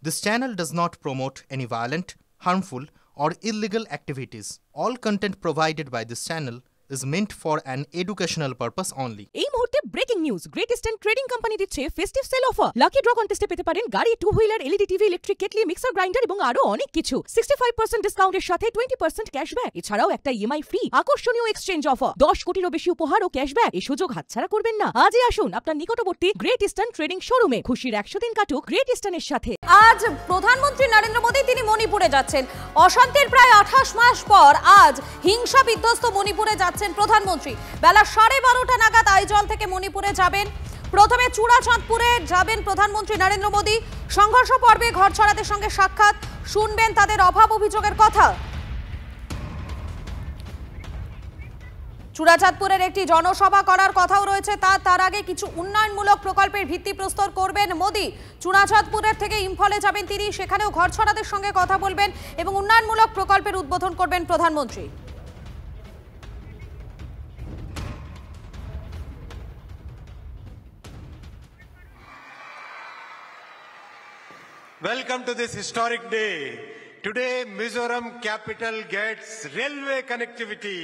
This channel does not promote any violent, harmful, or illegal activities. All content provided by this channel is meant for an educational purpose only. এই মুহূর্তে breaking news, Great Eastern Trading Company দিচ্ছে festive sale offer. Lucky draw কন্টেস্টে পেতে পারেন গাড়ি, two wheeler, LED TV, electric kettle, mixer grinder এবং আরো অনেক কিছু। 65% ডিসকাউন্টের সাথে 20% ক্যাশব্যাক, এছাড়াও একটা ইএমআই ফ্রি, আকর্ষণীয় এক্সচেঞ্জ অফার, 10 কোটিরও বেশি উপহার ও ক্যাশব্যাক। এই সুযোগ হাতছাড়া করবেন না। আজই আসুন আপনার নিকটবর্তী গ্রেট ইস্টার্ন ট্রেডিং শোরুমে। খুশির 100 দিন কাটুক গ্রেট ইস্টার্নের সাথে। আজ প্রধানমন্ত্রী নরেন্দ্র মোদী তিনি মণিপুরে যাচ্ছেন। অশান্তির প্রায় 28 মাস পর আজ হিংসা বিধ্বস্ত মণিপুরে যাচ্ছেন প্রধানমন্ত্রী। বেলা 12:30 নাগাদ আইজল থেকে মণিপুরে যাবেন। প্রথমে চূড়াচাঁদপুরে যাবেন প্রধানমন্ত্রী নরেন্দ্র মোদী। সংঘর্ষ পর্বে ঘরছড়াদের সঙ্গে সাক্ষাৎ, শুনবেন তাদের অভাব অভিযোগের কথা। চূড়াচাঁদপুরের একটি জনসভা করার কথাও রয়েছে। তার আগে কিছু উন্নয়নমূলক প্রকল্পের ভিত্তিপ্রস্তর করবেন মোদী। চূড়াচাঁদপুরের থেকে ইম্ফলে যাবেন তিনি, সেখানেও ঘরছড়াদের সঙ্গে কথা বলবেন এবং উন্নয়নমূলক প্রকল্পের উদ্বোধন করবেন প্রধানমন্ত্রী। Welcome to this historic day. Today, Mizoram capital gets railway connectivity.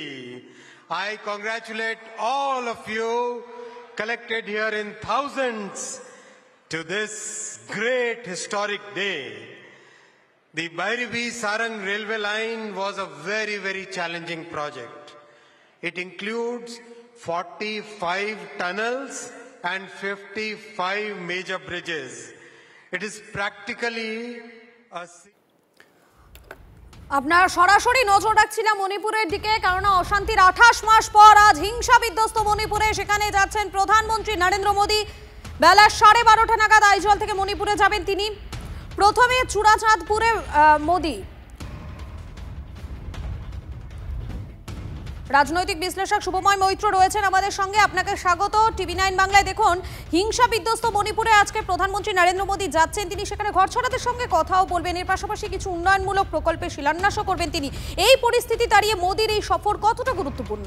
I congratulate all of you collected here in thousands to this great historic day. The Bhairavi-Sarang railway line was a very, very challenging project. It includes 45 tunnels and 55 major bridges. It is practically a... আপনার সরাসরি নজর রাখছিলাম মণিপুরের দিকে, কারণ অশান্তির 28 মাস পর আজ হিংসা বিধ্বস্ত মণিপুরে সেখানে যাচ্ছেন প্রধানমন্ত্রী নরেন্দ্র মোদী। বেলা 12:30 নাগাদ আইজল থেকে মণিপুরে যাবেন তিনি। প্রথমে চূড়াচাঁদপুরে মোদী। রাজনৈতিক বিশ্লেষক শুভময় মৈত্র রয়েছেন আমাদের সঙ্গে, আপনাকে স্বাগত টিভি9 বাংলায়। দেখুন, হিংসা বিধ্বস্ত মণিপুরে আজকে প্রধানমন্ত্রী নরেন্দ্র মোদী যাচ্ছেন, তিনি সেখানে ঘরছড়াদের সঙ্গে কথাও বলবেন, এর পাশাপাশি কিছু উন্নয়নমূলক প্রকল্পের শিলান্যাসও করবেন তিনি। এই পরিস্থিতি দাঁড়িয়ে মোদীর এই সফর কতটা গুরুত্বপূর্ণ?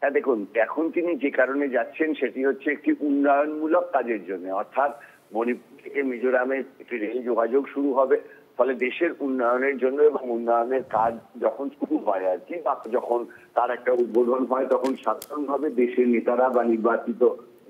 হ্যাঁ, দেখুন, এখন তিনি যে কারণে যাচ্ছেন সেটি হচ্ছে একটি উন্নয়নমূলক কাজের জন্য। অর্থাৎ মণিপুর থেকে মিজোরামে একটি রেল যোগাযোগ শুরু হবে, ফলে দেশের উন্নয়নের জন্য এবং উন্নয়নের কাজ যখন শুরু হয় আর কি, বা যখন তার একটা উদ্বোধন হয়, তখন সাধারণভাবে দেশের নেতারা বা নির্বাচিত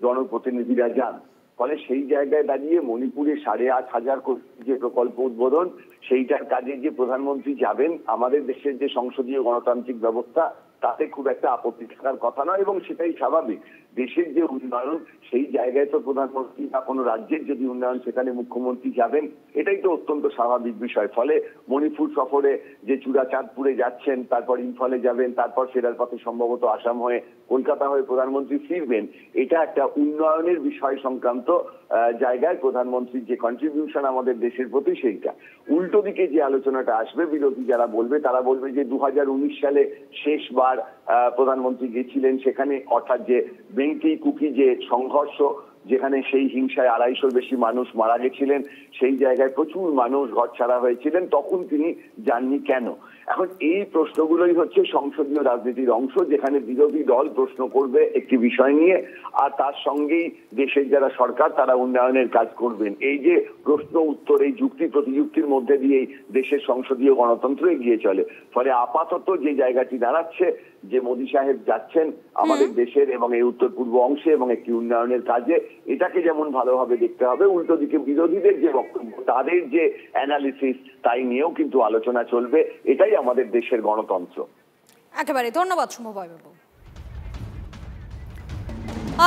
জনপ্রতিনিধিরা যান। ফলে সেই জায়গায় দাঁড়িয়ে মণিপুরে 8,500 কোটি যে প্রকল্প উদ্বোধন, সেইটার কাজে যে প্রধানমন্ত্রী যাবেন, আমাদের দেশের যে সংসদীয় গণতান্ত্রিক ব্যবস্থা তাতে খুব একটা আপত্তি থাকার কথা নয়, এবং সেটাই স্বাভাবিক। দেশের যে উন্নয়ন, সেই জায়গায় তো প্রধানমন্ত্রী বা কোনো রাজ্যের যদি উন্নয়ন, সেখানে মুখ্যমন্ত্রী যাবেন, এটাই তো অত্যন্ত স্বাভাবিক বিষয়। ফলে মণিপুর সফরে যে চূড়াচাঁদপুরে যাচ্ছেন, তারপর ইম্ফলে যাবেন, তারপর ফেরার পথে সম্ভবত আসাম হয়ে কলকাতা হয়ে প্রধানমন্ত্রী ফিরবেন, এটা একটা উন্নয়নের বিষয় সংক্রান্ত জায়গায় প্রধানমন্ত্রীর যে কন্ট্রিবিউশন আমাদের দেশের প্রতি, সেইটা। উল্টো দিকে যে আলোচনাটা আসবে, বিরোধী যারা বলবে, তারা বলবে যে 2019 সালে শেষবার প্রধানমন্ত্রী গেছিলেন সেখানে, অর্থাৎ যে বেঙ্কি কুকি যে সংঘর্ষ, যেখানে সেই হিংসায় 250 বেশি মানুষ মারা গেছিলেন, সেই জায়গায় প্রচুর মানুষ ঘরছাড়া হয়েছিলেন, তখন তিনি যাননি কেন? এখন এই প্রশ্নগুলোই হচ্ছে সংসদীয় রাজনীতির অংশ, যেখানে বিরোধী দল প্রশ্ন করবে একটি বিষয় নিয়ে, আর তার সঙ্গেই দেশের যারা সরকার তারা উন্নয়নের কাজ করবেন। এই যে প্রশ্ন উত্তর, এই যুক্তি প্রতিযুক্তির মধ্যে দিয়েই দেশের সংসদীয় গণতন্ত্র এগিয়ে চলে। ফলে আপাতত যে জায়গাটি দাঁড়াচ্ছে, যে মোদী সাহেব যাচ্ছেন আমাদের দেশের এবং এই উত্তর পূর্ব অংশে এবং একটি উন্নয়নের কাজে, এটাকে যেমন ভালোভাবে দেখতে হবে, উল্টো দিকে বিরোধীদের যে বক্তব্য, তাদের যে অ্যানালিসিস, তাই নিয়েও কিন্তু আলোচনা চলবে। এটাই আমাদের দেশের গণতন্ত্র। একেবারে ধন্যবাদ শুভময় বাবু।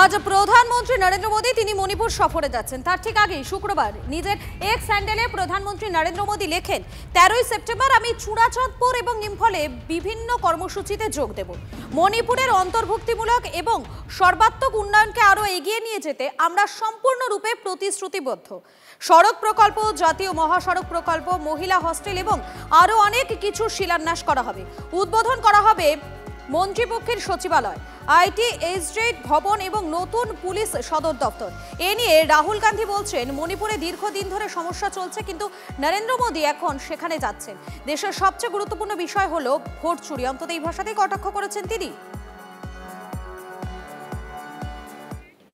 আজ প্রধানমন্ত্রী নরেন্দ্র মোদী তিনি মণিপুর সফরে যাচ্ছেন। তার ঠিক আগেই শুক্রবার নিজের এক্স হ্যান্ডেলে প্রধানমন্ত্রী নরেন্দ্র মোদী লেখেন, 13ই সেপ্টেম্বর আমি চূড়াচাঁদপুর এবং ইম্ফলে বিভিন্ন কর্মসূচিতে যোগ দেব। মণিপুরের অন্তর্ভুক্তিমূলক এবং সর্বাত্মক উন্নয়নকে আরও এগিয়ে নিয়ে যেতে আমরা সম্পূর্ণরূপে প্রতিশ্রুতিবদ্ধ। সড়ক প্রকল্প, জাতীয় মহাসড়ক প্রকল্প, মহিলা হস্টেল এবং আরও অনেক কিছু শিলান্যাস করা হবে। উদ্বোধন করা হবে মন্ত্রীপক্ষের সচিবালয়, আইটি এস্টেট ভবন এবং নতুন পুলিশ সদর দপ্তর। এ নিয়ে রাহুল গান্ধী বলছেন, মণিপুরে দীর্ঘদিন ধরে সমস্যা চলছে, কিন্তু নরেন্দ্র মোদী এখন সেখানে যাচ্ছেন। দেশের সবচেয়ে গুরুত্বপূর্ণ বিষয় হলো ভোট চুরি, অন্তত এই ভাষাতেই কটাক্ষ করেছেন তিনি।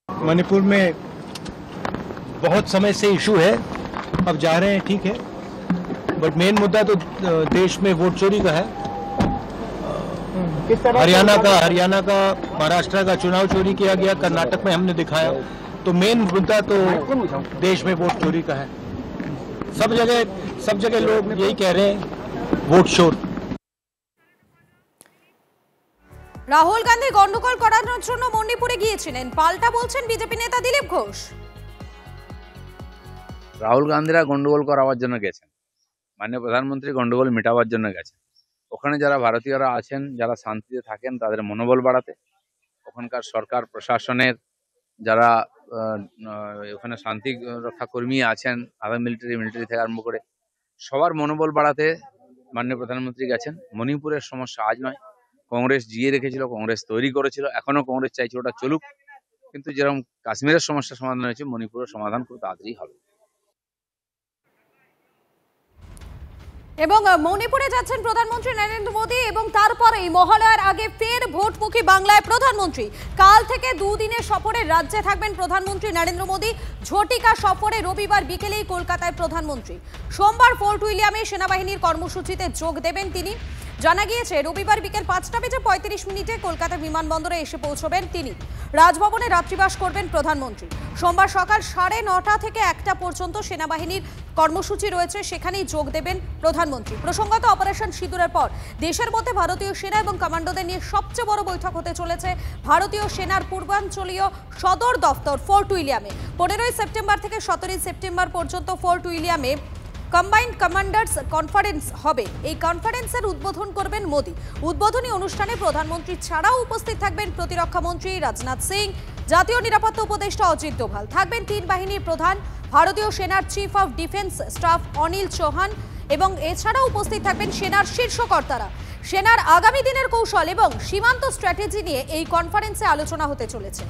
मणिपुर में बहुत समय से इशू है अब जा रहे हैं, ठीक है, बट मेन मुद्दा तो देश में वोट चोरी का है। हरियाणा का महाराष्ट्र का चुनाव चोरी किया गया, कर्नाटक में हमने दिखाया, तो मेन मुद्दा तो देश में वोट चोरी का है। सब जगह लोग यही कह रहे हैं, वोट चोर। রাহুল গান্ধী গন্ডগোল করানোর জন্য মণিপুরে গিয়েছিলেন, পাল্টা বলছেন বিজেপি নেতা দিলীপ ঘোষ। রাহুল গান্ধীরা গন্ডগোল করাবার জন্য গেছেন, মাননীয় প্রধানমন্ত্রী গন্ডগোল মেটাবার জন্য গেছেন। ওখানে যারা ভারতীয়রা আছেন, যারা শান্তিতে থাকেন, তাদের মনোবল বাড়াতে, ওখানকার সরকার প্রশাসনের যারা ওখানে শান্তি রক্ষা কর্মী আছেন, আধা মিলিটারি থেকে আরম্ভ করে সবার মনোবল বাড়াতে মাননীয় প্রধানমন্ত্রী গেছেন। মণিপুরের সমস্যা আজ নয়, কংগ্রেস জিয়ে রেখেছিল, কংগ্রেস তৈরি করেছিল, এখনো কংগ্রেস চাইছে ওটা চলুক, কিন্তু যেরকম কাশ্মীরের সমস্যা সমাধান হয়েছে, মণিপুরের সমাধান খুব তাড়াতাড়ি হবে। এবং মণিপুরে যাচ্ছেন প্রধানমন্ত্রী নরেন্দ্র মোদী এবং তারপরেই মহালয়ার আগে ফের ভোটমুখী বাংলায় প্রধানমন্ত্রী। কাল থেকে দুদিনের সফরে রাজ্যে থাকবেন প্রধানমন্ত্রী নরেন্দ্র মোদী। ঝটিকা সফরে রবিবার বিকেলেই কলকাতায় প্রধানমন্ত্রী। সোমবার ফোর্ট উইলিয়ামে সেনাবাহিনীর কর্মসূচিতে যোগ দেবেন তিনি। জানা গিয়েছে রবিবার বিকেল 5:35 কলকাতা বিমানবন্দরে এসে পৌঁছবেন তিনি। রাজভবনে রাত্রিবাস করবেন প্রধানমন্ত্রী। সোমবার সকাল 9:30 থেকে 1টা পর্যন্ত সেনাবাহিনীর কর্মসূচি রয়েছে, সেখানেই যোগ দেবেন প্রধানমন্ত্রী। প্রসঙ্গত অপারেশন সিঁদুরের পর দেশের মধ্যে ভারতীয় সেনা এবং কমান্ডোদের নিয়ে সবচেয়ে বড় বৈঠক হতে চলেছে ভারতীয় সেনার পূর্বাঞ্চলীয় সদর দফতর ফোর্ট উইলিয়ামে। 15 সেপ্টেম্বর থেকে 17 সেপ্টেম্বর পর্যন্ত ফোর্ট উইলিয়ামে কম্বাইন্ড কমান্ডার্স কনফারেন্স হবে। এই কনফারেন্সের উদ্বোধন করবেন মোদী। উদ্বোধনী অনুষ্ঠানে প্রধানমন্ত্রী ছাড়াও উপস্থিত থাকবেন প্রতিরক্ষা মন্ত্রী রাজনাথ সিং, জাতীয় নিরাপত্তা উপদেষ্টা অজিত ডোভাল, থাকবেন 3 বাহিনীর প্রধান, ভারতীয় সেনার chief of defence staff Anil Chauhan এবং এছাড়াও উপস্থিত থাকবেন সেনার শীর্ষ কর্তারা। সেনার আগামী দিনের কৌশল এবং সীমান্ত স্ট্র্যাটেজি নিয়ে এই কনফারেন্সে আলোচনা হতে চলেছে।